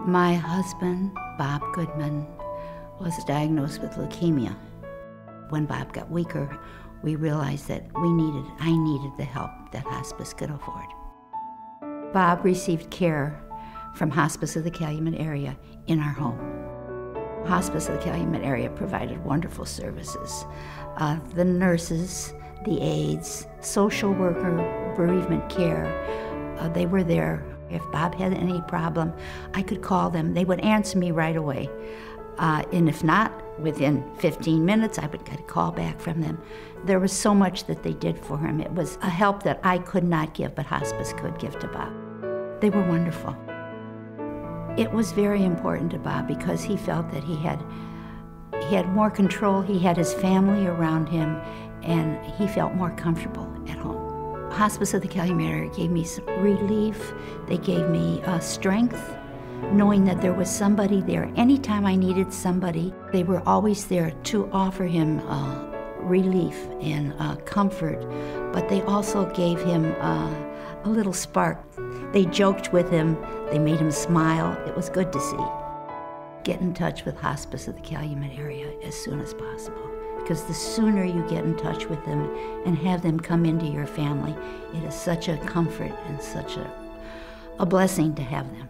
My husband, Bob Goodman, was diagnosed with leukemia. When Bob got weaker, we realized that I needed the help that hospice could afford. Bob received care from Hospice of the Calumet area in our home. Hospice of the Calumet area provided wonderful services. The nurses, the aides, social worker, bereavement care, they were there. If Bob had any problem, I could call them. They would answer me right away. And if not, within 15 minutes, I would get a call back from them. There was so much that they did for him. It was a help that I could not give, but hospice could give to Bob. They were wonderful. It was very important to Bob because he felt that he had more control. He had his family around him, and he felt more comfortable at home. Hospice of the Calumet area gave me some relief. They gave me strength, knowing that there was somebody there. Anytime I needed somebody, they were always there to offer him relief and comfort, but they also gave him a little spark. They joked with him, they made him smile. It was good to see. Get in touch with Hospice of the Calumet area as soon as possible, because the sooner you get in touch with them and have them come into your family, it is such a comfort and such a blessing to have them.